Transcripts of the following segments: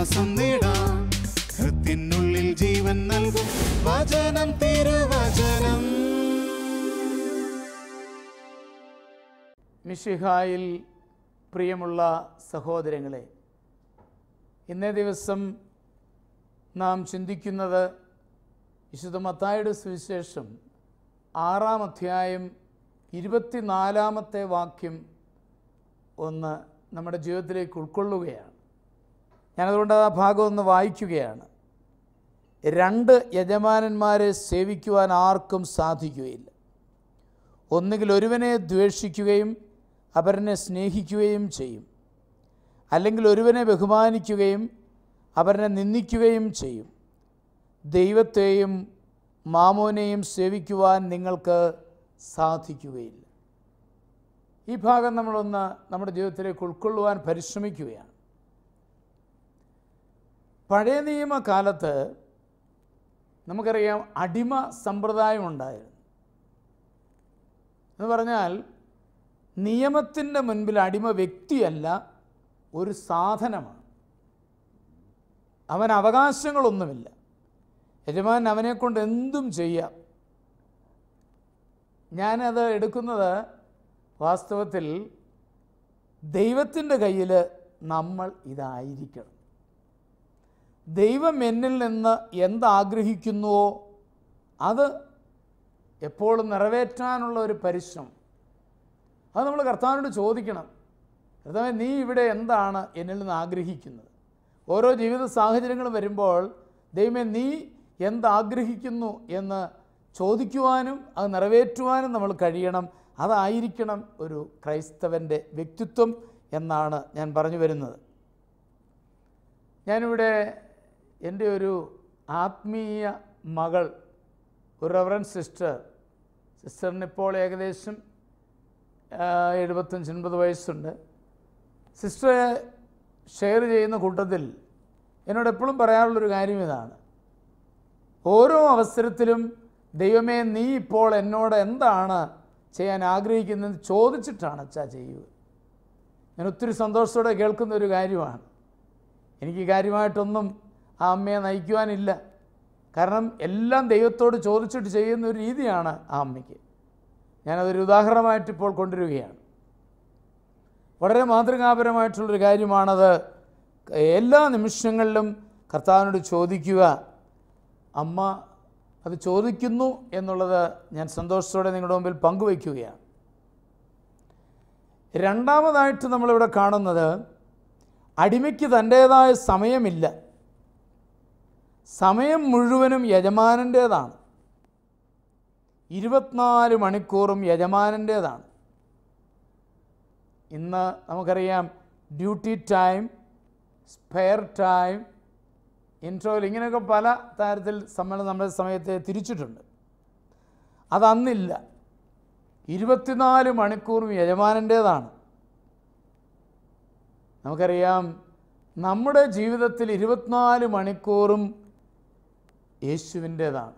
ആശ്വാസം നേടാം. ഹൃത്തിനുള്ളിൽ ജീവൻ നൽകും വചനം, തിരുവചനം. മിശിഹായിൽ പ്രിയമുള്ള സഹോദരങ്ങളെ, ഇന്നേ ദിവസം നാം ചിന്തിക്കുന്നത് വിശുദ്ധ മത്തായിയുടെ സുവിശേഷം 6-ാം അധ്യായം 24-ാമത്തെ വാക്യം ഒന്ന് നമ്മുടെ ജീവിതത്തിലേക്ക് ഉൾക്കൊള്ളുകയാണ്. ഞാനതുകൊണ്ട് ആ ഭാഗം ഒന്ന് വായിക്കുകയാണ്. 2 യജമാനന്മാരെ സേവിക്കുവാൻ ആർക്കും സാധിക്കുകയില്ല. ഒന്നുകിൽ ഒരുവനെ ദ്വേഷിക്കുകയും അപരനെ സ്നേഹിക്കുകയും ചെയ്യും, അല്ലെങ്കിൽ ഒരുവനെ ബഹുമാനിക്കുകയും അപരനെ നിന്ദിക്കുകയും ചെയ്യും. ദൈവത്തെയും മാമോനെയും സേവിക്കുവാൻ നിങ്ങൾക്ക് സാധിക്കുകയില്ല. ഈ ഭാഗം നമ്മളൊന്ന് നമ്മുടെ ജീവിതത്തിലേക്ക് ഉൾക്കൊള്ളുവാൻ പരിശ്രമിക്കുകയാണ്. പഴയ നിയമകാലത്ത് നമുക്കറിയാം അടിമ സമ്പ്രദായം ഉണ്ടായിരുന്നു. എന്ന് പറഞ്ഞാൽ നിയമത്തിൻ്റെ മുൻപിൽ അടിമ വ്യക്തിയല്ല, ഒരു സാധനമാണ്. അവന് അവകാശങ്ങളൊന്നുമില്ല. യജമാനൻ അവനെക്കൊണ്ട് എന്തും ചെയ്യാം. ഞാനത് എടുക്കുന്നത് വാസ്തവത്തിൽ ദൈവത്തിൻ്റെ കയ്യിൽ നമ്മൾ ഇതായിരിക്കണം. ദൈവം എന്നിൽ നിന്ന് എന്താഗ്രഹിക്കുന്നുവോ അത് എപ്പോഴും നിറവേറ്റാനുള്ള ഒരു പരിശ്രമം, അത് നമ്മൾ കർത്താവിനോട് ചോദിക്കണം. കർത്താവേ, നീ ഇവിടെ എന്താണ് എന്നിൽ നിന്ന് ആഗ്രഹിക്കുന്നത്? ഓരോ ജീവിത സാഹചര്യങ്ങളും വരുമ്പോൾ ദൈവമേ, നീ എന്താഗ്രഹിക്കുന്നു എന്ന് ചോദിക്കുവാനും അത് നിറവേറ്റുവാനും നമ്മൾ കഴിയണം. അതായിരിക്കണം ഒരു ക്രൈസ്തവൻ്റെ വ്യക്തിത്വം എന്നാണ് ഞാൻ പറഞ്ഞു വരുന്നത്. ഞാനിവിടെ എൻ്റെ ഒരു ആത്മീയ മകൾ, ഒരു റവറൻഡ് സിസ്റ്ററിന് ഇപ്പോൾ ഏകദേശം 75-80 വയസ്സുണ്ട്. സിസ്റ്റർ ഷെയർ ചെയ്യുന്ന കൂട്ടത്തിൽ എന്നോട് എപ്പോഴും പറയാറുള്ളൊരു കാര്യം ഇതാണ്: ഓരോ അവസരത്തിലും ദൈവമേ, നീ ഇപ്പോൾ എന്നോട് എന്താണ് ചെയ്യാൻ ആഗ്രഹിക്കുന്നതെന്ന് ചോദിച്ചിട്ടാണ് അച്ഛാ ചെയ്യുക. ഞാൻ ഒത്തിരി സന്തോഷത്തോടെ കേൾക്കുന്ന ഒരു കാര്യമാണ്. എനിക്ക് കാര്യമായിട്ടൊന്നും ആ അമ്മയെ നയിക്കുവാനില്ല. കാരണം എല്ലാം ദൈവത്തോട് ചോദിച്ചിട്ട് ചെയ്യുന്ന ഒരു രീതിയാണ് ആ അമ്മയ്ക്ക്. ഞാനതൊരു ഉദാഹരണമായിട്ട് ഇപ്പോൾ കൊണ്ടുവരികയാണ്. വളരെ മാതൃകാപരമായിട്ടുള്ളൊരു കാര്യമാണത്. എല്ലാ നിമിഷങ്ങളിലും കർത്താവിനോട് ചോദിക്കുക. അമ്മ അത് ചോദിക്കുന്നു എന്നുള്ളത് ഞാൻ സന്തോഷത്തോടെ നിങ്ങളുടെ മുമ്പിൽ പങ്കുവയ്ക്കുകയാണ്. രണ്ടാമതായിട്ട് നമ്മളിവിടെ കാണുന്നത്, അടിമയ്ക്ക് തൻ്റേതായ സമയമില്ല. സമയം മുഴുവനും യജമാനൻ്റേതാണ്. 24 മണിക്കൂറും യജമാനൻ്റേതാണ്. ഇന്ന് നമുക്കറിയാം ഡ്യൂട്ടി ടൈം, സ്പെയർ ടൈം, ഇൻട്രോയിൽ, ഇങ്ങനെയൊക്കെ പല തരത്തിൽ നമ്മുടെ സമയത്തെ തിരിച്ചിട്ടുണ്ട്. അതന്നില്ല. 24 മണിക്കൂറും യജമാനൻ്റേതാണ്. നമുക്കറിയാം നമ്മുടെ ജീവിതത്തിൽ 24 മണിക്കൂറും യേശുവിൻ്റേതാണ്.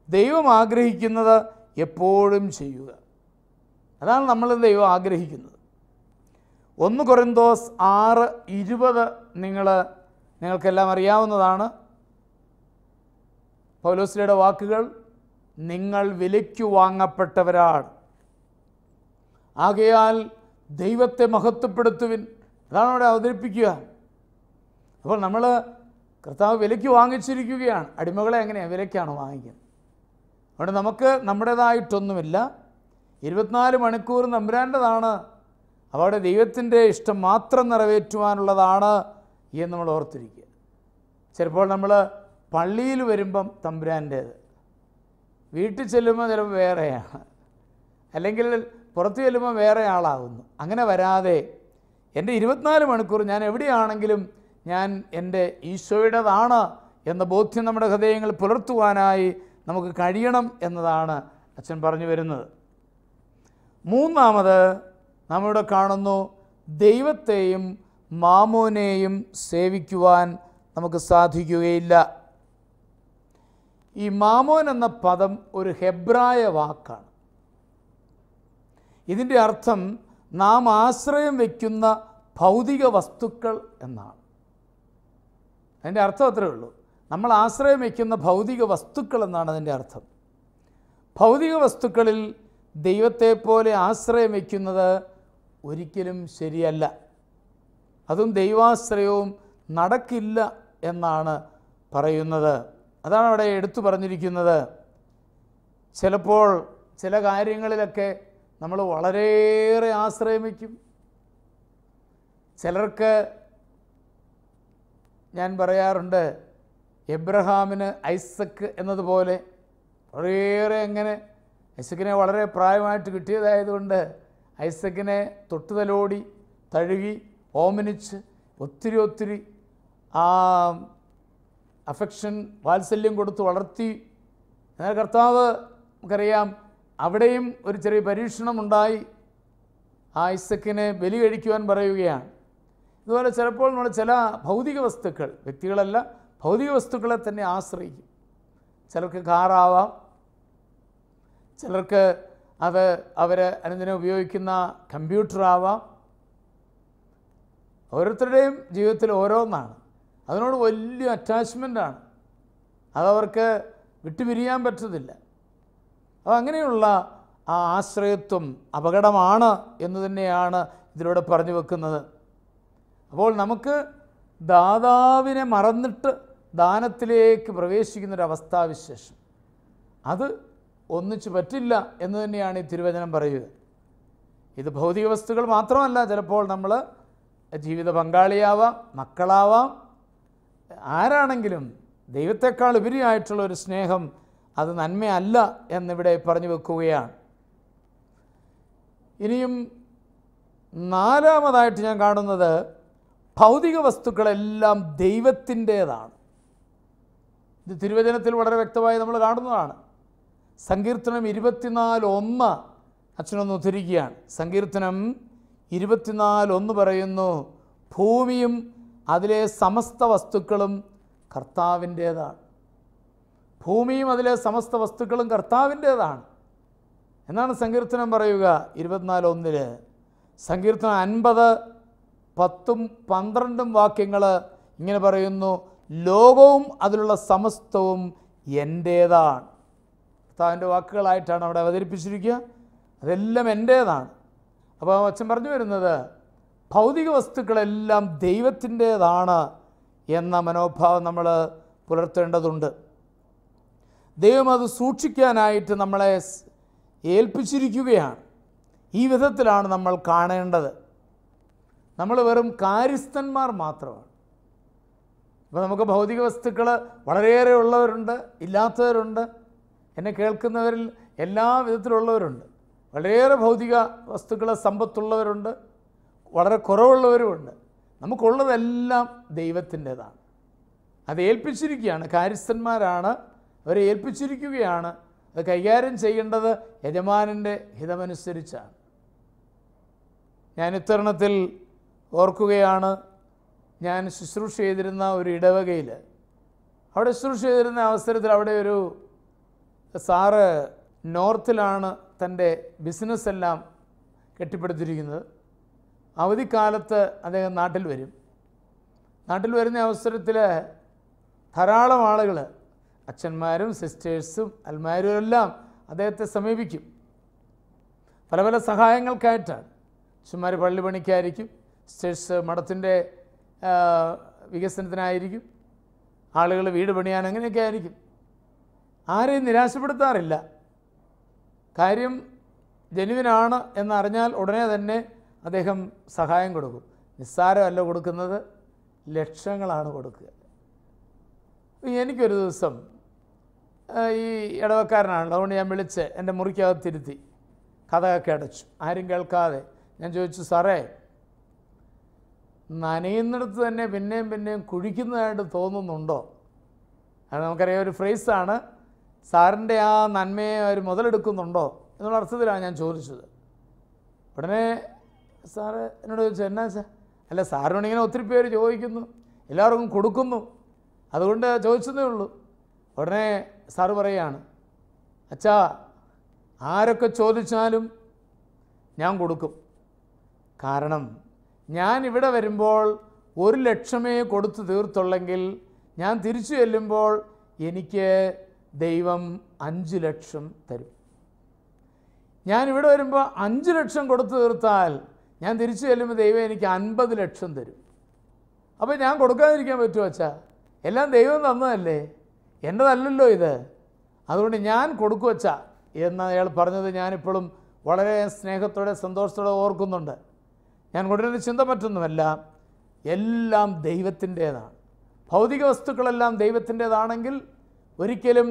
ദൈവം ആഗ്രഹിക്കുന്നത് എപ്പോഴും ചെയ്യുക. അതാണ് നമ്മൾ ദൈവം ആഗ്രഹിക്കുന്നത്. 1 കൊരിന്തോസ് 6:20 നിങ്ങൾക്കെല്ലാം അറിയാവുന്നതാണ്. പൗലോസ്ലീഹയുടെ വാക്കുകൾ: നിങ്ങൾ വിലയ്ക്കു വാങ്ങപ്പെട്ടവരാണ്, ആകയാൽ ദൈവത്തെ മഹത്വപ്പെടുത്തുവിൻ. അതാണ് അവിടെ അവതരിപ്പിക്കുക. അപ്പോൾ നമ്മൾ കർത്താവ് വിലയ്ക്ക് വാങ്ങിച്ചിരിക്കുകയാണ്. അടിമകളെ എങ്ങനെയാണ് വിലയ്ക്കാണ് വാങ്ങിക്കുന്നത്? അവിടെ നമുക്ക് നമ്മുടേതായിട്ടൊന്നുമില്ല. 24 മണിക്കൂർ തമ്പുരാൻ്റെതാണ്. അവിടെ ദൈവത്തിൻ്റെ ഇഷ്ടം മാത്രം നിറവേറ്റുവാനുള്ളതാണ് എന്ന് നമ്മൾ ഓർത്തിരിക്കുക. ചിലപ്പോൾ നമ്മൾ പള്ളിയിൽ വരുമ്പം തമ്പുരാൻ്റേത്, വീട്ടിൽ ചെല്ലുമ്പോൾ ചിലപ്പോൾ വേറെയാണ്, അല്ലെങ്കിൽ പുറത്ത് ചെല്ലുമ്പോൾ വേറെ ആളാകുന്നു. അങ്ങനെ വരാതെ എൻ്റെ 24 മണിക്കൂർ ഞാൻ എവിടെയാണെങ്കിലും ഞാൻ എൻ്റെ ഈശോയുടേതാണ് എന്ന ബോധ്യം നമ്മുടെ ഹൃദയങ്ങൾ പുലർത്തുവാനായി നമുക്ക് കഴിയണം എന്നതാണ് അച്ഛൻ പറഞ്ഞു വരുന്നത്. മൂന്നാമത് നമ്മളിവിടെ കാണുന്നു, ദൈവത്തെയും മാമോനെയും സേവിക്കുവാൻ നമുക്ക് സാധിക്കുകയില്ല. ഈ മാമോൻ എന്ന പദം ഒരു ഹെബ്രായ വാക്കാണ്. ഇതിൻ്റെ അർത്ഥം നാം ആശ്രയം വയ്ക്കുന്ന ഭൗതിക വസ്തുക്കൾ എന്നാണ്. അതിൻ്റെ അർത്ഥം അത്രയേ ഉള്ളൂ. നമ്മൾ ആശ്രയം വയ്ക്കുന്ന ഭൗതിക വസ്തുക്കൾ എന്നാണ് അതിൻ്റെ അർത്ഥം. ഭൗതിക വസ്തുക്കളിൽ ദൈവത്തെപ്പോലെ ആശ്രയം വയ്ക്കുന്നത് ഒരിക്കലും ശരിയല്ല. അതും ദൈവാശ്രയവും നടക്കില്ല എന്നാണ് പറയുന്നത്. അതാണ് അവിടെ എടുത്തു പറഞ്ഞിരിക്കുന്നത്. ചിലപ്പോൾ ചില കാര്യങ്ങളിലൊക്കെ നമ്മൾ വളരെയേറെ ആശ്രയം വയ്ക്കും. ചിലർക്ക് ഞാൻ പറയാറുണ്ട്, എബ്രഹാമിന് ഐസക്ക് എന്നതുപോലെ വളരെയേറെ അങ്ങനെ ഐസക്കിനെ വളരെ പ്രായമായിട്ട് കിട്ടിയതായതുകൊണ്ട് ഐസക്കിനെ തൊട്ടുതലോടി തഴുകി ഓമനിച്ച് ഒത്തിരി അഫെക്ഷൻ വാത്സല്യം കൊടുത്ത് വളർത്തി. എന്നാൽ കർത്താവ് നമുക്കറിയാം അവിടെയും ഒരു ചെറിയ പരീക്ഷണമുണ്ടായി. ആ ഐസക്കിനെ ബലി കഴിക്കുവാൻ പറയുകയാണ്. ഇതുപോലെ ചിലപ്പോൾ നമ്മൾ ചില ഭൗതിക വസ്തുക്കൾ, വ്യക്തികളല്ല ഭൗതിക വസ്തുക്കളെ തന്നെ ആശ്രയിക്കും. ചിലർക്ക് കാറാവാം, ചിലർക്ക് അവർ അനുദിനം ഉപയോഗിക്കുന്ന കമ്പ്യൂട്ടറാവാം. ഓരോരുത്തരുടെയും ജീവിതത്തിൽ ഓരോന്നാണ്. അതിനോട് വലിയ അറ്റാച്ച്മെൻ്റാണ്. അതവർക്ക് വിട്ടുപിരിയാൻ പറ്റുന്നില്ല. അപ്പോൾ അങ്ങനെയുള്ള ആ ആശ്രയത്വം അപകടമാണ് എന്ന് തന്നെയാണ് ഇതിലൂടെ പറഞ്ഞു വെക്കുന്നത്. അപ്പോൾ നമുക്ക് ദാതാവിനെ മറന്നിട്ട് ദാനത്തിലേക്ക് പ്രവേശിക്കുന്നൊരവസ്ഥാവിശേഷം അത് ഒന്നിച്ചു പറ്റില്ല എന്ന് തന്നെയാണ് ഈ തിരുവചനം പറയുക. ഇത് ഭൗതിക വസ്തുക്കൾ മാത്രമല്ല, ചിലപ്പോൾ നമ്മൾ ജീവിത പങ്കാളിയാവാം, മക്കളാവാം, ആരാണെങ്കിലും ദൈവത്തെക്കാൾ ഉപരിയായിട്ടുള്ളൊരു സ്നേഹം അത് നന്മയല്ല എന്നിവിടെ പറഞ്ഞു വെക്കുകയാണ്. ഇനിയും നാലാമതായിട്ട് ഞാൻ കാണുന്നത് ഭൗതിക വസ്തുക്കളെല്ലാം ദൈവത്തിൻ്റേതാണ്. ഇത് തിരുവചനത്തിൽ വളരെ വ്യക്തമായി നമ്മൾ കാണുന്നതാണ്. സങ്കീർത്തനം 24:1 അച്ഛനൊന്ന് ഉദ്ധരിക്കുകയാണ്. സങ്കീർത്തനം 24:1 പറയുന്നു, ഭൂമിയും അതിലെ സമസ്ത വസ്തുക്കളും കർത്താവിൻ്റേതാണ്. ഭൂമിയും അതിലെ സമസ്ത വസ്തുക്കളും കർത്താവിൻ്റേതാണ് എന്നാണ് സങ്കീർത്തനം പറയുക 24:1. സങ്കീർത്തനം 50:10-12 വാക്യങ്ങൾ ഇങ്ങനെ പറയുന്നു, ലോകവും അതിലുള്ള സമസ്തവും എൻ്റേതാണ്. കർത്താവിൻ്റെ വാക്കുകളായിട്ടാണ് അവിടെ അവതരിപ്പിച്ചിരിക്കുക. അതെല്ലാം എൻ്റേതാണ്. അപ്പോൾ അച്ഛൻ പറഞ്ഞു വരുന്നത് ഭൗതിക വസ്തുക്കളെല്ലാം ദൈവത്തിൻ്റേതാണ് എന്ന മനോഭാവം നമ്മൾ പുലർത്തേണ്ടതുണ്ട്. ദൈവം അത് സൂക്ഷിക്കാനായിട്ട് നമ്മളെ ഏൽപ്പിച്ചിരിക്കുകയാണ്. ഈ വിധത്തിലാണ് നമ്മൾ കാണേണ്ടത്. നമ്മൾ വെറും കാര്യസ്ഥന്മാർ മാത്രമാണ്. അപ്പോൾ നമുക്ക് ഭൗതിക വസ്തുക്കൾ വളരെയേറെ ഉള്ളവരുണ്ട്, ഇല്ലാത്തവരുണ്ട്. എന്നെ കേൾക്കുന്നവരിൽ എല്ലാ വിധത്തിലുള്ളവരുണ്ട്. വളരെയേറെ ഭൗതിക വസ്തുക്കളെ സമ്പത്തുള്ളവരുണ്ട്, വളരെ കുറവുള്ളവരുമുണ്ട്. നമുക്കുള്ളതെല്ലാം ദൈവത്തിൻ്റേതാണ്. അത് ഏൽപ്പിച്ചിരിക്കുകയാണ്. കാര്യസ്ഥന്മാരാണ്, അവരെ ഏൽപ്പിച്ചിരിക്കുകയാണ്. അത് കൈകാര്യം ചെയ്യേണ്ടത് യജമാനൻ്റെ ഹിതമനുസരിച്ചാണ്. ഞാൻ ഇത്തരുണത്തിൽ ഓർക്കുകയാണ്, ഞാൻ ശുശ്രൂഷ ചെയ്തിരുന്ന ഒരു ഇടവകയിൽ, അവിടെ ശുശ്രൂഷ ചെയ്തിരുന്ന അവസരത്തിൽ അവിടെ ഒരു സാറ് നോർത്തിലാണ് തൻ്റെ ബിസിനസ്സെല്ലാം കെട്ടിപ്പടുത്തിരിക്കുന്നത്. അവധിക്കാലത്ത് അദ്ദേഹം നാട്ടിൽ വരും. നാട്ടിൽ വരുന്ന അവസരത്തിൽ ധാരാളം ആളുകൾ, അച്ഛന്മാരും സിസ്റ്റേഴ്സും അൽമാരും എല്ലാം അദ്ദേഹത്തെ സമീപിക്കും. പല പല സഹായങ്ങൾക്കായിട്ടാണ്. അച്ഛന്മാർ പള്ളി പണിക്കായിരിക്കും, സിസ്റ്റേഴ്സ് മഠത്തിൻ്റെ വികസനത്തിനായിരിക്കും, ആളുകൾ വീട് പണിയാൻ, അങ്ങനെയൊക്കെ ആയിരിക്കും. ആരെയും നിരാശപ്പെടുത്താറില്ല. കാര്യം ജനുവിനാണ് എന്നറിഞ്ഞാൽ ഉടനെ തന്നെ അദ്ദേഹം സഹായം കൊടുക്കും. നിസ്സാരമല്ല കൊടുക്കുന്നത്, ലക്ഷങ്ങളാണ് കൊടുക്കുക. എനിക്കൊരു ദിവസം ഈ ഇടവക്കാരനാണല്ലോ, അതുകൊണ്ട് ഞാൻ വിളിച്ച് എൻ്റെ മുറിക്കകത്തിരുത്തി കഥയൊക്കെ അടച്ചു, ആരും കേൾക്കാതെ. ഞാൻ ചോദിച്ചു, സാറേ, നനയുന്നിടത്ത് തന്നെ പിന്നെയും കുഴിക്കുന്നതായിട്ട് തോന്നുന്നുണ്ടോ? അത് നമുക്കറിയാം, ഒരു ഫ്രേസാണ്. സാറിൻ്റെ ആ നന്മയെ അവർ മുതലെടുക്കുന്നുണ്ടോ എന്നുള്ള അർത്ഥത്തിലാണ് ഞാൻ ചോദിച്ചത്. ഉടനെ സാറ് എന്നോട് ചോദിച്ചു, എന്നാ സാർ? അല്ല, സാറിനോട് ഇങ്ങനെ ഒത്തിരി പേര് ചോദിക്കുന്നു, എല്ലാവർക്കും കൊടുക്കുന്നു, അതുകൊണ്ട് ചോദിച്ചതേ ഉള്ളൂ. ഉടനെ സാറ് പറയുകയാണ്, അച്ഛാ, ആരൊക്കെ ചോദിച്ചാലും ഞാൻ കൊടുക്കും. കാരണം ഞാൻ ഇവിടെ വരുമ്പോൾ 1 ലക്ഷമേ കൊടുത്തു തീർത്തുള്ളെങ്കിൽ ഞാൻ തിരിച്ചു ചെല്ലുമ്പോൾ എനിക്ക് ദൈവം 5 ലക്ഷം തരും. ഞാനിവിടെ വരുമ്പോൾ 5 ലക്ഷം കൊടുത്തു തീർത്താൽ ഞാൻ തിരിച്ചു ചെല്ലുമ്പോൾ ദൈവം എനിക്ക് 50 ലക്ഷം തരും. അപ്പോൾ ഞാൻ കൊടുക്കാതിരിക്കാൻ പറ്റുമോ അച്ഛാ? എല്ലാം ദൈവം തന്നതല്ലേ, എൻ്റെതല്ലല്ലോ ഇത്, അതുകൊണ്ട് ഞാൻ കൊടുക്കും അച്ഛാ എന്ന് അയാൾ പറഞ്ഞത് ഞാനിപ്പോഴും വളരെ സ്നേഹത്തോടെ സന്തോഷത്തോടെ ഓർക്കുന്നുണ്ട്. ഞാൻ കൊണ്ടുവരുന്ന ചിന്ത മറ്റൊന്നുമല്ല, എല്ലാം ദൈവത്തിൻ്റേതാണ്. ഭൗതിക വസ്തുക്കളെല്ലാം ദൈവത്തിൻ്റേതാണെങ്കിൽ ഒരിക്കലും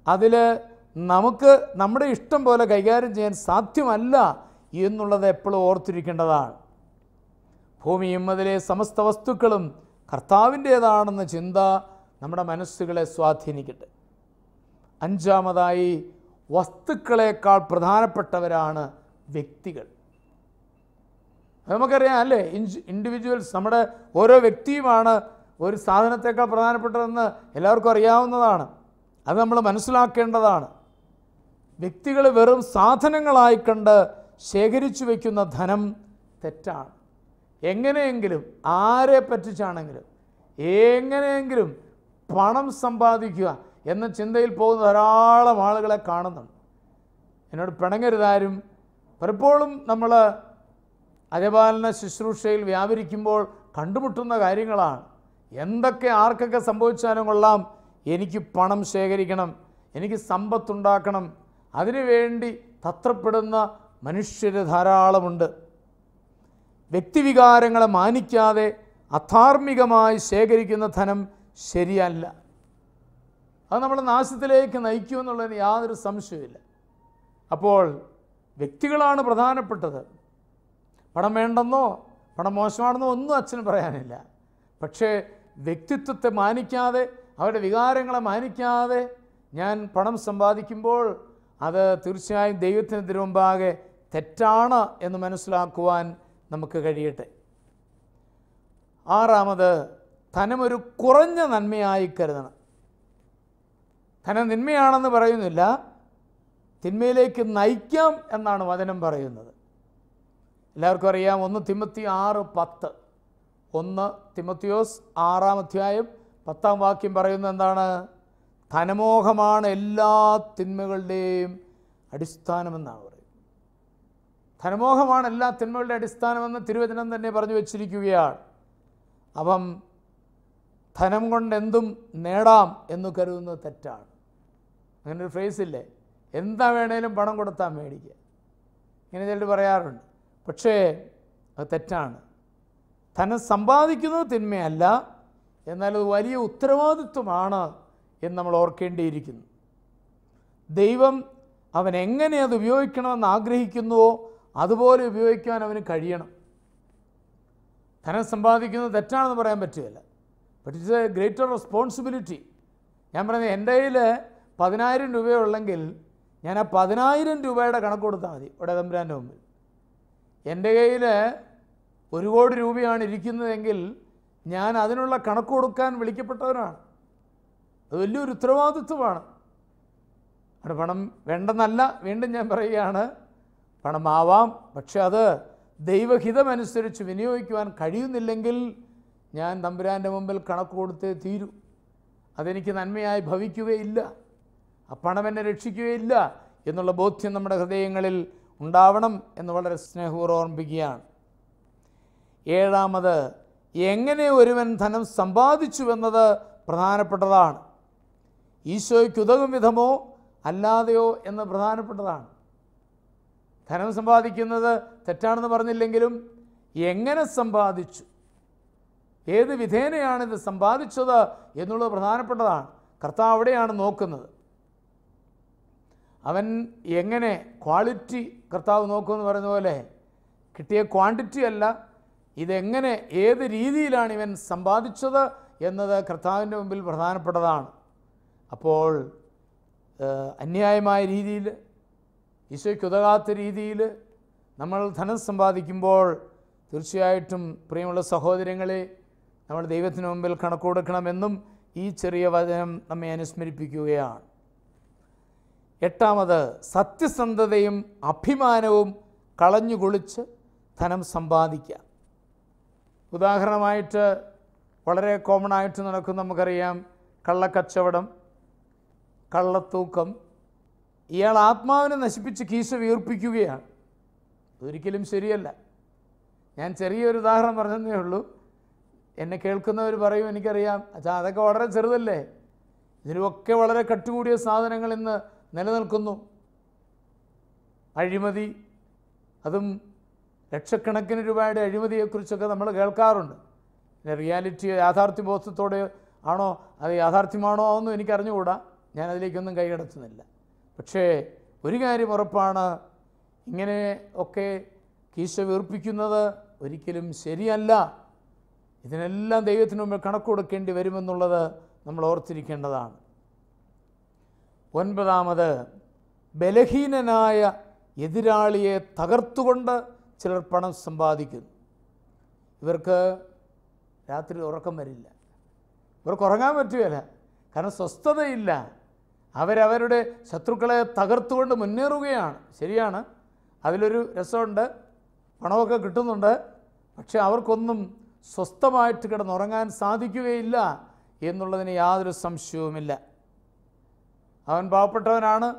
അതിൽ നമുക്ക് നമ്മുടെ ഇഷ്ടം പോലെ കൈകാര്യം ചെയ്യാൻ സാധ്യമല്ല എന്നുള്ളത് എപ്പോഴും ഓർത്തിരിക്കേണ്ടതാണ്. ഭൂമിയും അതിലെ സമസ്ത വസ്തുക്കളും കർത്താവിൻ്റേതാണെന്ന ചിന്ത നമ്മുടെ മനസ്സുകളെ സ്വാധീനിക്കട്ടെ. 5-ാമതായി, വസ്തുക്കളേക്കാൾ പ്രധാനപ്പെട്ടവരാണ് വ്യക്തികൾ. നമുക്കറിയാം അല്ലേ, ഇൻഡിവിജ്വൽസ്, നമ്മുടെ ഓരോ വ്യക്തിയുമാണ് ഒരു സാധനത്തേക്കാൾ പ്രധാനപ്പെട്ടതെന്ന് എല്ലാവർക്കും അറിയാവുന്നതാണ്. അത് നമ്മൾ മനസ്സിലാക്കേണ്ടതാണ്. വ്യക്തികൾ വെറും സാധനങ്ങളായി കണ്ട് ശേഖരിച്ചു വയ്ക്കുന്ന ധനം തെറ്റാണ്. എങ്ങനെയെങ്കിലും ആരെ പറ്റിച്ചാണെങ്കിലും എങ്ങനെയെങ്കിലും പണം സമ്പാദിക്കുക എന്ന ചിന്തയിൽ പോകുന്ന ധാരാളം ആളുകളെ കാണുന്നുണ്ട്. എന്നോട് പിണങ്ങരുതാരും. പലപ്പോഴും നമ്മൾ അജപാലന ശുശ്രൂഷയിൽ വ്യാപരിക്കുമ്പോൾ കണ്ടുമുട്ടുന്ന കാര്യങ്ങളാണ്. എന്തൊക്കെ ആർക്കൊക്കെ സംഭവിച്ചാലും കൊള്ളാം, എനിക്ക് പണം ശേഖരിക്കണം, എനിക്ക് സമ്പത്തുണ്ടാക്കണം, അതിനുവേണ്ടി തത്രപ്പെടുന്ന മനുഷ്യർ ധാരാളമുണ്ട്. വ്യക്തിവികാരങ്ങളെ മാനിക്കാതെ അധാർമികമായി ശേഖരിക്കുന്ന ധനം ശരിയല്ല. അത് നമ്മളെ നാശത്തിലേക്ക് നയിക്കുമെന്നുള്ളതിന് യാതൊരു സംശയമില്ല. അപ്പോൾ വ്യക്തികളാണ് പ്രധാനപ്പെട്ടത്. പണം വേണ്ടെന്നോ പണം മോശമാണെന്നോ ഒന്നും അച്ഛന് പറയാനില്ല. പക്ഷേ വ്യക്തിത്വത്തെ മാനിക്കാതെ, അവരുടെ വികാരങ്ങളെ മാനിക്കാതെ ഞാൻ പണം സമ്പാദിക്കുമ്പോൾ അത് തീർച്ചയായും ദൈവത്തിന് തിരുമുമ്പാകെ തെറ്റാണ് എന്ന് മനസ്സിലാക്കുവാൻ നമുക്ക് കഴിയട്ടെ. 6-ാമത്, ധനമൊരു കുറഞ്ഞ നന്മയായി കരുതണം. ധനം തിന്മയാണെന്ന് പറയുന്നില്ല, തിന്മയിലേക്ക് നയിക്കാം എന്നാണ് വചനം പറയുന്നത്. എല്ലാവർക്കും അറിയാം, 1 തിമോത്തി 6:10. 1 തിമോത്തിയോസ് 6-ാം അധ്യായം 10-ാം വാക്യം പറയുന്നത് എന്താണ്? ധനമോഹമാണ് എല്ലാ തിന്മകളുടെയും അടിസ്ഥാനമെന്നാണ് പറയുന്നത്. ധനമോഹമാണ് എല്ലാ തിന്മകളുടെ അടിസ്ഥാനമെന്ന് തിരുവചനം തന്നെ പറഞ്ഞു വച്ചിരിക്കുകയാണ്. അപ്പം ധനം കൊണ്ട് എന്തും നേടാം എന്ന് കരുതുന്നത് തെറ്റാണ്. അങ്ങനൊരു ഫ്രേസില്ലേ, എന്താ വേണേലും പണം കൊടുത്താൽ മേടിക്കുക, ഇങ്ങനെ ചിലർ പറയാറുണ്ട്. പക്ഷേ അത് തെറ്റാണ്. ധനം സമ്പാദിക്കുന്നത് തിന്മയല്ല, എന്നാൽ അത് വലിയ ഉത്തരവാദിത്വമാണ് എന്ന് നമ്മൾ ഓർക്കേണ്ടിയിരിക്കുന്നു. ദൈവം അവൻ എങ്ങനെ അത് ഉപയോഗിക്കണമെന്ന് ആഗ്രഹിക്കുന്നുവോ അതുപോലെ ഉപയോഗിക്കാൻ അവന് കഴിയണം. ധനം സമ്പാദിക്കുന്നത് തെറ്റാണെന്ന് പറയാൻ പറ്റുകയില്ല. But it's A greater responsibility. ഞാൻ പറയുന്നത്, എൻ്റെ കയ്യിൽ 10,000 രൂപയുള്ളെങ്കിൽ ഞാൻ ആ 10,000 രൂപയുടെ കണക്ക് കൊടുത്താൽ മതി ഇവിടെ തമ്പുരാൻ്റെ മുമ്പിൽ. എൻ്റെ കയ്യിൽ 1 കോടി രൂപയാണ് ഇരിക്കുന്നതെങ്കിൽ ഞാൻ അതിനുള്ള കണക്ക് കൊടുക്കാൻ വിളിക്കപ്പെട്ടവനാണ്. അത് വലിയൊരു ഉത്തരവാദിത്വമാണ്. അവിടെ പണം വേണ്ടെന്നല്ല, വീണ്ടും ഞാൻ പറയുകയാണ്, പണമാവാം, പക്ഷെ അത് ദൈവഹിതമനുസരിച്ച് വിനിയോഗിക്കുവാൻ കഴിയുന്നില്ലെങ്കിൽ ഞാൻ തമ്പുരാൻ്റെ മുമ്പിൽ കണക്ക് കൊടുത്തേ തീരൂ. അതെനിക്ക് നന്മയായി ഭവിക്കുകയില്ല, ആ പണം എന്നെ രക്ഷിക്കുകയില്ല എന്നുള്ള ബോധ്യം നമ്മുടെ ഹൃദയങ്ങളിൽ ഉണ്ടാവണം എന്ന് വളരെ സ്നേഹപൂർവ്വം ഓർമ്മിപ്പിക്കുകയാണ്. 7-ാമത്, എങ്ങനെ ഒരുവൻ ധനം സമ്പാദിച്ചുവെന്നത് പ്രധാനപ്പെട്ടതാണ്. ഈശോയ്ക്ക് ഉതകും വിധമോ അല്ലാതെയോ എന്ന് പ്രധാനപ്പെട്ടതാണ്. ധനം സമ്പാദിക്കുന്നത് തെറ്റാണെന്ന് പറഞ്ഞില്ലെങ്കിലും എങ്ങനെ സമ്പാദിച്ചു, ഏത് വിധേനയാണിത് സമ്പാദിച്ചത് എന്നുള്ളത് പ്രധാനപ്പെട്ടതാണ്. കർത്താവ് അവിടെയാണ് നോക്കുന്നത്. അവൻ എങ്ങനെ, ക്വാളിറ്റി കർത്താവ് നോക്കുമെന്ന് പറയുന്ന പോലെ കിട്ടിയ ക്വാണ്ടിറ്റി അല്ല, ഇതെങ്ങനെ ഏത് രീതിയിലാണ് ഇവൻ സമ്പാദിച്ചത് എന്നത് കർത്താവിൻ്റെ മുമ്പിൽ പ്രധാനപ്പെട്ടതാണ്. അപ്പോൾ അന്യായമായ രീതിയിൽ, ഈശോയ്ക്ക് ഉതകാത്ത രീതിയിൽ നമ്മൾ ധനം സമ്പാദിക്കുമ്പോൾ തീർച്ചയായിട്ടും പ്രിയമുള്ള സഹോദരങ്ങളെ, നമ്മൾ ദൈവത്തിന് മുമ്പിൽ കണക്ക് കൊടുക്കണമെന്നും ഈ ചെറിയ വചനം നമ്മെ അനുസ്മരിപ്പിക്കുകയാണ്. 8-ാമത്, സത്യസന്ധതയും അഭിമാനവും കളഞ്ഞുകുളിച്ച് ധനം സമ്പാദിക്കുക. ഉദാഹരണമായിട്ട് വളരെ കോമൺ ആയിട്ട് നടക്കും, നമുക്കറിയാം, കള്ളക്കച്ചവടം, കള്ളത്തൂക്കം. ഇയാൾ ആത്മാവിനെ നശിപ്പിച്ച് കീശ വീർപ്പിക്കുകയാണ്. ഒരിക്കലും ശരിയല്ല. ഞാൻ ചെറിയൊരു ഉദാഹരണം പറഞ്ഞതേ ഉള്ളൂ. എന്നെ കേൾക്കുന്നവർ പറയും, എനിക്കറിയാം അച്ഛാ അതൊക്കെ വളരെ ചെറുതല്ലേ, ഇതിലുമൊക്കെ വളരെ കട്ടുകൂടിയ സാധനങ്ങൾ ഇന്ന് നിലനിൽക്കുന്നു. അഴിമതി, അതും ലക്ഷക്കണക്കിന് രൂപയുടെ അഴിമതിയെക്കുറിച്ചൊക്കെ നമ്മൾ കേൾക്കാറുണ്ട്. റിയാലിറ്റി യാഥാർത്ഥ്യബോധത്തോടെ ആണോ അത് യാഥാർത്ഥ്യമാണോ എന്നും എനിക്കറിഞ്ഞുകൂടാ, ഞാനതിലേക്കൊന്നും കൈകടത്തുന്നില്ല. പക്ഷേ ഒരു കാര്യം ഉറപ്പാണ്, ഇങ്ങനെ ഒക്കെ കീശ വീർപ്പിക്കുന്നത് ഒരിക്കലും ശരിയല്ല. ഇതിനെല്ലാം ദൈവത്തിന് മുമ്പിൽ കണക്ക് കൊടുക്കേണ്ടി വരുമെന്നുള്ളത് നമ്മൾ ഓർത്തിരിക്കേണ്ടതാണ്. 9, ബലഹീനനായ എതിരാളിയെ തകർത്തുകൊണ്ട് ചിലർ പണം സമ്പാദിക്കുന്നു. ഇവർക്ക് രാത്രി ഉറക്കം വരില്ല, ഇവർക്ക് ഉറങ്ങാൻ പറ്റുകയില്ല, കാരണം സ്വസ്ഥതയില്ല. അവരവരുടെ ശത്രുക്കളെ തകർത്തുകൊണ്ട് മുന്നേറുകയാണ്. ശരിയാണ്, അതിലൊരു രസമുണ്ട്, പണമൊക്കെ കിട്ടുന്നുണ്ട്. പക്ഷെ അവർക്കൊന്നും സ്വസ്ഥമായിട്ട് കിടന്നുറങ്ങാൻ സാധിക്കുകയില്ല എന്നുള്ളതിന് യാതൊരു സംശയവുമില്ല. അവൻ പാവപ്പെട്ടവനാണ്,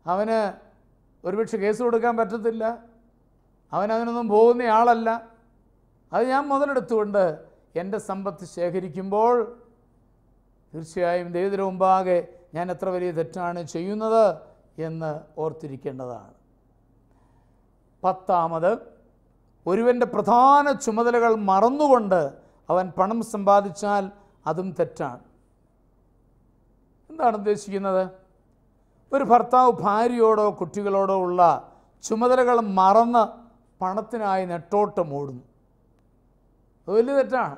അവന് ഒരുപക്ഷെ കേസ് കൊടുക്കാൻ പറ്റത്തില്ല, അവനതിനൊന്നും പോകുന്നയാളല്ല. അത് ഞാൻ മുതലെടുത്തുകൊണ്ട് എൻ്റെ സമ്പത്ത് ശേഖരിക്കുമ്പോൾ തീർച്ചയായും ദൈവത്തിന് മുമ്പാകെ ഞാൻ എത്ര വലിയ തെറ്റാണ് ചെയ്യുന്നത് എന്ന് ഓർത്തിരിക്കേണ്ടതാണ്. 10, ഒരുവൻ്റെ പ്രധാന ചുമതലകൾ മറന്നുകൊണ്ട് അവൻ പണം സമ്പാദിച്ചാൽ അതും തെറ്റാണ്. എന്താണ് ഉദ്ദേശിക്കുന്നത്? ഒരു ഭർത്താവ് ഭാര്യയോടോ കുട്ടികളോടോ ഉള്ള ചുമതലകൾ മറന്ന് പണത്തിനായി നെട്ടോട്ടം ഓടുന്നു. അത് വലിയ തെറ്റാണ്.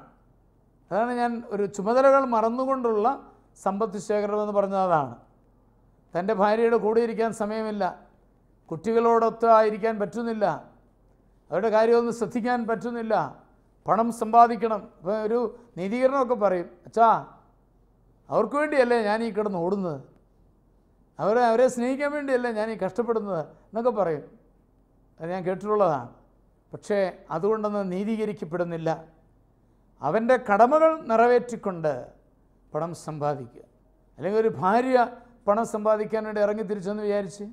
അതാണ് ഞാൻ ഒരു ചുമതലകൾ മറന്നുകൊണ്ടുള്ള സമ്പത്ത് ശേഖരണമെന്ന് പറഞ്ഞതാണ്. തൻ്റെ ഭാര്യയുടെ കൂടെ ഇരിക്കാൻ സമയമില്ല, കുട്ടികളോടൊത്ത് ആയിരിക്കാൻ പറ്റുന്നില്ല, അവരുടെ കാര്യമൊന്നും ശ്രദ്ധിക്കാൻ പറ്റുന്നില്ല, പണം സമ്പാദിക്കണം. അപ്പോൾ ഒരു നീതീകരണമൊക്കെ പറയും, അച്ഛാ അവർക്ക് വേണ്ടിയല്ലേ ഞാൻ ഈ കിടന്ന് ഓടുന്നത്, അവരെ സ്നേഹിക്കാൻ വേണ്ടിയല്ലേ ഞാൻ ഈ കഷ്ടപ്പെടുന്നത് എന്നൊക്കെ പറയും. അത് ഞാൻ കേട്ടിട്ടുള്ളതാണ്. പക്ഷേ അതുകൊണ്ടൊന്നും നീതീകരിക്കപ്പെടുന്നില്ല. അവൻ്റെ കടമകൾ നിറവേറ്റിക്കൊണ്ട് പണം സമ്പാദിക്കുക. അല്ലെങ്കിൽ ഒരു ഭാര്യ പണം സമ്പാദിക്കാൻ വേണ്ടി ഇറങ്ങി തിരിച്ചെന്ന് വിചാരിച്ച്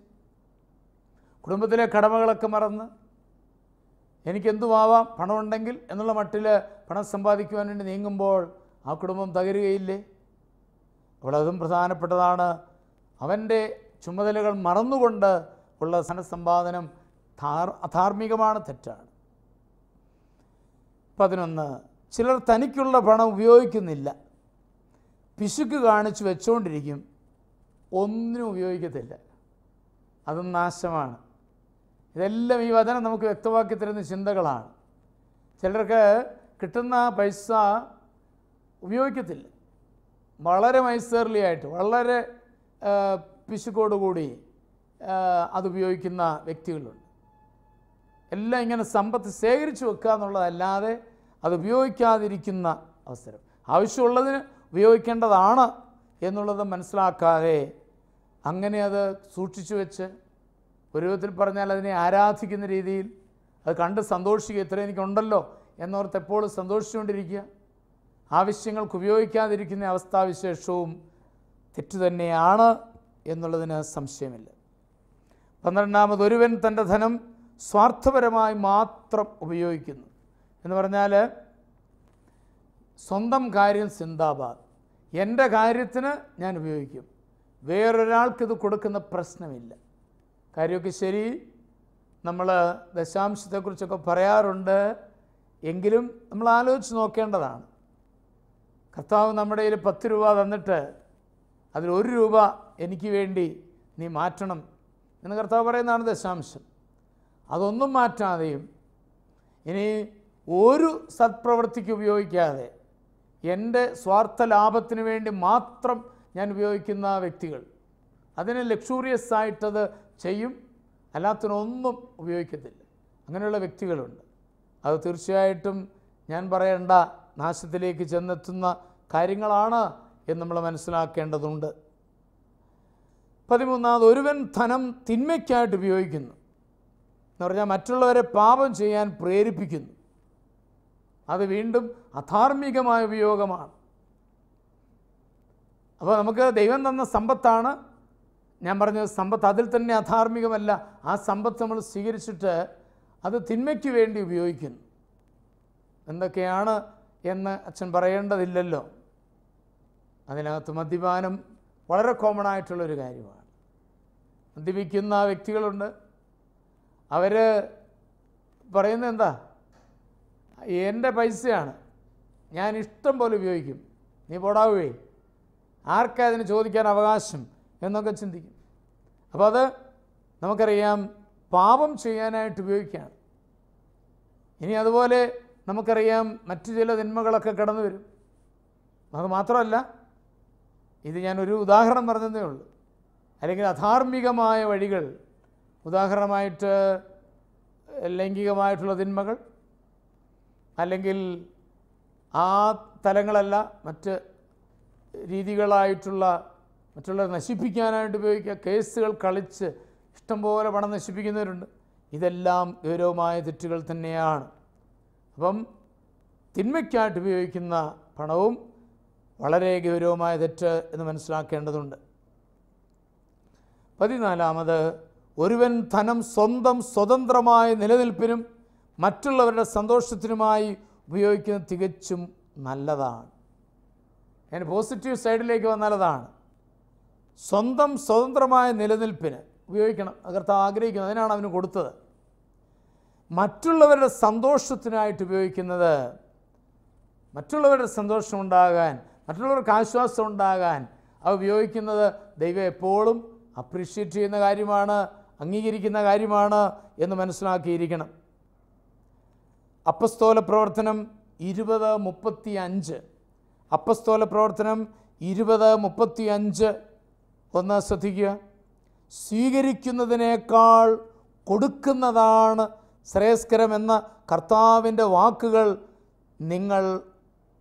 കുടുംബത്തിലെ കടമകളൊക്കെ മറന്ന് എനിക്കെന്തുമാവാം പണമുണ്ടെങ്കിൽ എന്നുള്ള മട്ടിൽ പണം സമ്പാദിക്കുവാൻ വേണ്ടി നീങ്ങുമ്പോൾ ആ കുടുംബം തകരുകയില്ലേ? അപ്പോൾ അതും പ്രധാനപ്പെട്ടതാണ്. അവൻ്റെ ചുമതലകൾ മറന്നുകൊണ്ട് ഉള്ള ധനസമ്പാദനം അധാർമികമാണ്, തെറ്റാണ്. 11, ചിലർ തനിക്കുള്ള പണം ഉപയോഗിക്കുന്നില്ല, പിശുക്ക് കാണിച്ച് വെച്ചുകൊണ്ടിരിക്കും, ഒന്നിനും ഉപയോഗിക്കത്തില്ല. അതും നാശമാണ്. ഇതെല്ലാം ഈ വചനം നമുക്ക് വ്യക്തമാക്കി തരുന്ന ചിന്തകളാണ്. ചിലർക്ക് കിട്ടുന്ന പൈസ ഉപയോഗിക്കത്തില്ല, വളരെ മൈസേർലി ആയിട്ട് വളരെ പിശുക്കോടുകൂടി അതുപയോഗിക്കുന്ന വ്യക്തികളുണ്ട്. എല്ലാം ഇങ്ങനെ സമ്പത്ത് ശേഖരിച്ച് വെക്കുക എന്നുള്ളതല്ലാതെ അത് ഉപയോഗിക്കാതിരിക്കുന്ന അവസരം, ആവശ്യമുള്ളതിന് ഉപയോഗിക്കേണ്ടതാണ് എന്നുള്ളത് മനസ്സിലാക്കാതെ അങ്ങനെ അത് സൂക്ഷിച്ചു വെച്ച് ഒരു വിധത്തിൽ പറഞ്ഞാൽ അതിനെ ആരാധിക്കുന്ന രീതിയിൽ അത് കണ്ട് സന്തോഷിക്കുക, ഇത്ര എനിക്കുണ്ടല്ലോ എന്നോർത്ത് എപ്പോഴും സന്തോഷിച്ചുകൊണ്ടിരിക്കുക, ആവശ്യങ്ങൾക്ക് ഉപയോഗിക്കാതിരിക്കുന്ന അവസ്ഥാവിശേഷവും തെറ്റു തന്നെയാണ് എന്നുള്ളതിന് സംശയമില്ല. 12, ഒരുവൻ തൻ്റെ ധനം സ്വാർത്ഥപരമായി മാത്രം ഉപയോഗിക്കുന്നു എന്ന് പറഞ്ഞാൽ സ്വന്തം കാര്യം സിന്ദാബാദ്, എൻ്റെ കാര്യത്തിന് ഞാൻ ഉപയോഗിക്കും, വേറൊരാൾക്കിത് കൊടുക്കുന്ന പ്രശ്നമില്ല. കാര്യമൊക്കെ ശരി, നമ്മൾ ദശാംശത്തെക്കുറിച്ചൊക്കെ പറയാറുണ്ട്, എങ്കിലും നമ്മൾ ആലോചിച്ച് നോക്കേണ്ടതാണ്. കർത്താവ് നമ്മുടെ കയ്യിൽ 10 രൂപ തന്നിട്ട് അതിൽ 1 രൂപ എനിക്ക് വേണ്ടി നീ മാറ്റണം എന്ന് കർത്താവ് പറയുന്നതാണ് ദശാംശം. അതൊന്നും മാറ്റാതെയും ഇനി ഒരു സത്പ്രവൃത്തിക്ക് ഉപയോഗിക്കാതെ എൻ്റെ സ്വാർത്ഥ ലാഭത്തിന് വേണ്ടി മാത്രം ഞാൻ ഉപയോഗിക്കുന്ന വ്യക്തികൾ, അതിന് ലക്ഷൂറിയസ് ആയിട്ടത് ചെയ്യും, അല്ലാത്തതിനൊന്നും ഉപയോഗിക്കത്തില്ല. അങ്ങനെയുള്ള വ്യക്തികളുണ്ട്. അത് തീർച്ചയായിട്ടും ഞാൻ പറയേണ്ട നാശത്തിലേക്ക് ചെന്നെത്തുന്ന കാര്യങ്ങളാണ് എന്ന് നമ്മൾ മനസ്സിലാക്കേണ്ടതുണ്ട്. 13, ഒരുവൻ ധനം തിന്മയ്ക്കായിട്ട് ഉപയോഗിക്കുന്നു എന്ന് പറഞ്ഞാൽ മറ്റുള്ളവരെ പാപം ചെയ്യാൻ പ്രേരിപ്പിക്കുന്നു. അത് വീണ്ടും അധാർമികമായ ഉപയോഗമാണ്. അപ്പോൾ നമുക്ക് ദൈവം തന്ന സമ്പത്താണ്, ഞാൻ പറഞ്ഞത് സമ്പത്ത് അതിൽ തന്നെ അധാർമികമല്ല. ആ സമ്പത്ത് നമ്മൾ സ്വീകരിച്ചിട്ട് അത് തിന്മയ്ക്ക് വേണ്ടി ഉപയോഗിക്കുന്നു. എന്തൊക്കെയാണ് എന്ന് അച്ഛൻ പറയേണ്ടതില്ലല്ലോ. അതിനകത്ത് മദ്യപാനം വളരെ കോമൺ ആയിട്ടുള്ളൊരു കാര്യമാണ്. മദ്യപിക്കുന്ന വ്യക്തികളുണ്ട്, അവർ പറയുന്നത് എന്താ, എൻ്റെ പൈസയാണ്, ഞാൻ ഇഷ്ടം പോലെ ഉപയോഗിക്കും, നീ പോടാവുകയെ, ആർക്കാ അതിന് ചോദിക്കാൻ അവകാശം എന്നൊക്കെ ചിന്തിക്കും. അപ്പോൾ അത് നമുക്കറിയാം പാപം ചെയ്യാനായിട്ട് ഉപയോഗിക്കുകയാണ്. ഇനി അതുപോലെ നമുക്കറിയാം മറ്റു ചില തിന്മകളൊക്കെ കടന്നു വരും. അത് മാത്രമല്ല, ഇത് ഞാനൊരു ഉദാഹരണം പറഞ്ഞതേ ഉള്ളൂ. അല്ലെങ്കിൽ അധാർമികമായ വഴികൾ, ഉദാഹരണമായിട്ട് ലൈംഗികമായിട്ടുള്ള തിന്മകൾ, അല്ലെങ്കിൽ ആ തലങ്ങളല്ല മറ്റ് രീതികളായിട്ടുള്ള മറ്റുള്ളവരെ നശിപ്പിക്കാനായിട്ട് ഉപയോഗിക്കുക, കേസുകൾ കളിച്ച് ഇഷ്ടംപോലെ പണം നശിപ്പിക്കുന്നവരുണ്ട്. ഇതെല്ലാം ഗൗരവമായ തെറ്റുകൾ തന്നെയാണ്. അപ്പം തിന്മയ്ക്കായിട്ട് ഉപയോഗിക്കുന്ന പണവും വളരെ ഗൗരവമായ തെറ്റ് എന്ന് മനസ്സിലാക്കേണ്ടതുണ്ട്. 14, ഒരുവൻ ധനം സ്വന്തം സ്വതന്ത്രമായ നിലനിൽപ്പിനും മറ്റുള്ളവരുടെ സന്തോഷത്തിനുമായി ഉപയോഗിക്കുന്നത് തികച്ചും നല്ലതാണ്. ഞാൻ പോസിറ്റീവ് സൈഡിലേക്ക് വന്നാൽ അതാണ് സ്വന്തം സ്വതന്ത്രമായ നിലനിൽപ്പിന് ഉപയോഗിക്കണം. കർത്താവ് ആഗ്രഹിക്കുന്നത്, അതിനാണ് അവന് കൊടുത്തത്. മറ്റുള്ളവരുടെ സന്തോഷത്തിനായിട്ട് ഉപയോഗിക്കുന്നത്, മറ്റുള്ളവരുടെ സന്തോഷം ഉണ്ടാകാൻ, മറ്റുള്ളവർക്ക് ആശ്വാസം ഉണ്ടാകാൻ അത് ഉപയോഗിക്കുന്നത് ദൈവം എപ്പോഴും അപ്രീഷിയേറ്റ് ചെയ്യുന്ന കാര്യമാണ്, അംഗീകരിക്കുന്ന കാര്യമാണ് എന്ന് മനസ്സിലാക്കിയിരിക്കണം. അപ്പസ്തോല പ്രവർത്തനം 20:35, അപ്പസ്തോല പ്രവർത്തനം 20:35 ഒന്ന് ശ്രദ്ധിക്കുക. സ്വീകരിക്കുന്നതിനേക്കാൾ കൊടുക്കുന്നതാണ് ശ്രേയസ്കരമെന്ന കർത്താവിൻ്റെ വാക്കുകൾ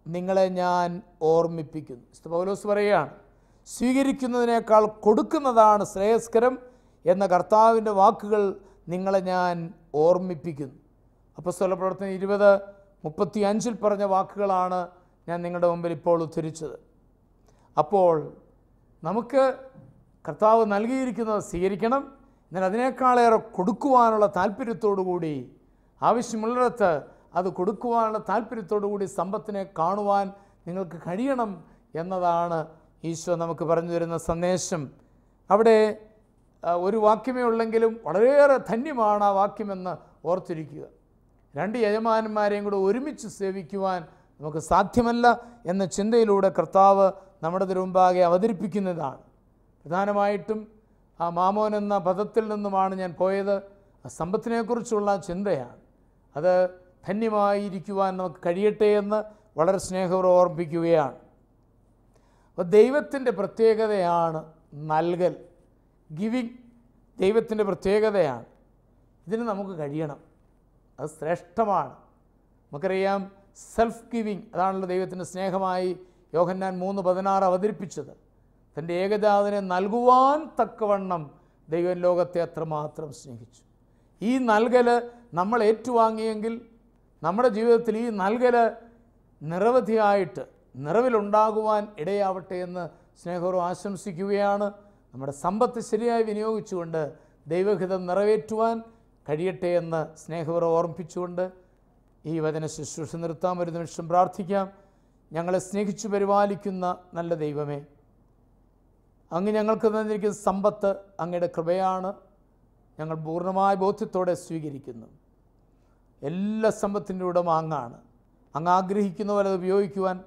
നിങ്ങളെ ഞാൻ ഓർമ്മിപ്പിക്കുന്നു. പൗലോസ് പറയുകയാണ്, സ്വീകരിക്കുന്നതിനേക്കാൾ കൊടുക്കുന്നതാണ് ശ്രേയസ്കരം എന്ന കർത്താവിൻ്റെ വാക്കുകൾ നിങ്ങളെ ഞാൻ ഓർമ്മിപ്പിക്കുന്നു. അപ്പസ്തോല പ്രവർത്തനം 20:35 പറഞ്ഞ വാക്കുകളാണ് ഞാൻ നിങ്ങളുടെ മുമ്പിൽ ഇപ്പോൾ ഉദ്ധരിച്ചത്. അപ്പോൾ നമുക്ക് കർത്താവ് നൽകിയിരിക്കുന്നത് സ്വീകരിക്കണം, എന്നാൽ അതിനേക്കാളേറെ കൊടുക്കുവാനുള്ള താല്പര്യത്തോടു കൂടി, ആവശ്യമുള്ളിടത്ത് അത് കൊടുക്കുവാനുള്ള താല്പര്യത്തോടു കൂടി സമ്പത്തിനെ കാണുവാൻ നിങ്ങൾക്ക് കഴിയണം എന്നതാണ് ഈശോ നമുക്ക് പറഞ്ഞു തരുന്ന സന്ദേശം. അവിടെ ഒരു വാക്യമേ ഉള്ളെങ്കിലും വളരെയേറെ ധന്യമാണ് ആ വാക്യമെന്ന് ഓർത്തിരിക്കുക. 2 യജമാനന്മാരെയും കൂടെ ഒരുമിച്ച് സേവിക്കുവാൻ നമുക്ക് സാധ്യമല്ല എന്ന ചിന്തയിലൂടെ കർത്താവ് നമ്മുടെ മുമ്പാകെ അവതരിപ്പിക്കുന്നതാണ്. പ്രധാനമായിട്ടും ആ മാമോൻ എന്ന പദത്തിൽ നിന്നുമാണ് ഞാൻ പോയത്. സമ്പത്തിനെക്കുറിച്ചുള്ള ചിന്തയാണ്. അത് ധന്യമായിരിക്കുവാൻ നമുക്ക് കഴിയട്ടെ എന്ന് വളരെ സ്നേഹപൂർവ്വം ഓർമ്മിപ്പിക്കുകയാണ്. അപ്പോൾ ദൈവത്തിൻ്റെ പ്രത്യേകതയാണ് നൽകൽ, ഗിവിങ് ദൈവത്തിൻ്റെ പ്രത്യേകതയാണ്. ഇതിന് നമുക്ക് കഴിയണം, അത് ശ്രേഷ്ഠമാണ്. നമുക്കറിയാം സെൽഫ് ഗിവിങ്, അതാണല്ലോ ദൈവത്തിൻ്റെ സ്നേഹമായി യോഹന്നാൻ 3:16 അവതരിപ്പിച്ചത്. തൻ്റെ ഏകജാതനെ നൽകുവാൻ തക്കവണ്ണം ദൈവം ലോകത്തെ അത്രമാത്രം സ്നേഹിച്ചു. ഈ നൽകൽ നമ്മൾ ഏറ്റുവാങ്ങിയെങ്കിൽ നമ്മുടെ ജീവിതത്തിൽ ഈ നൽകൽ നിരവധിയായിട്ട് നിറവിലുണ്ടാകുവാൻ ഇടയാവട്ടെ എന്ന് സ്നേഹപൂർവ്വം ആശംസിക്കുകയാണ്. നമ്മുടെ സമ്പത്ത് ശരിയായി വിനിയോഗിച്ചുകൊണ്ട് ദൈവഹിതം നിറവേറ്റുവാൻ കഴിയട്ടെ എന്ന് സ്നേഹപൂർവ്വം ഓർമ്മിപ്പിച്ചുകൊണ്ട് ഈ വചന ശുശ്രൂഷ നിർത്താൻ ഒരു നിമിഷം പ്രാർത്ഥിക്കാം. ഞങ്ങളെ സ്നേഹിച്ചു പരിപാലിക്കുന്ന നല്ല ദൈവമേ, അങ്ങ് ഞങ്ങൾക്ക് തന്നിരിക്കുന്ന സമ്പത്ത് അങ്ങയുടെ കൃപയാണ്. ഞങ്ങൾ പൂർണ്ണമായ ബോധ്യത്തോടെ സ്വീകരിക്കുന്നു. എല്ലാ സമ്പത്തിൻ്റെ ഉടമ അങ്ങാണ്. അങ്ങ് ആഗ്രഹിക്കുന്ന പോലെ അത് ഉപയോഗിക്കുവാൻ,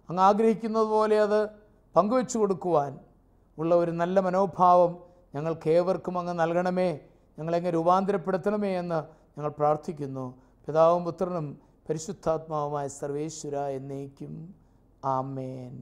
അങ്ങ് ആഗ്രഹിക്കുന്നത് പോലെ അത് പങ്കുവെച്ചു കൊടുക്കുവാൻ ഉള്ള ഒരു നല്ല മനോഭാവം ഞങ്ങൾക്കേവർക്കും അങ്ങ് നൽകണമേ. ഞങ്ങളെങ്ങനെ രൂപാന്തരപ്പെടുത്തണമേ എന്ന് ഞങ്ങൾ പ്രാർത്ഥിക്കുന്നു. പിതാവും പുത്രനും പരിശുദ്ധാത്മാവുമായ സർവേശ്വര എന്നേക്കും. ആമേൻ.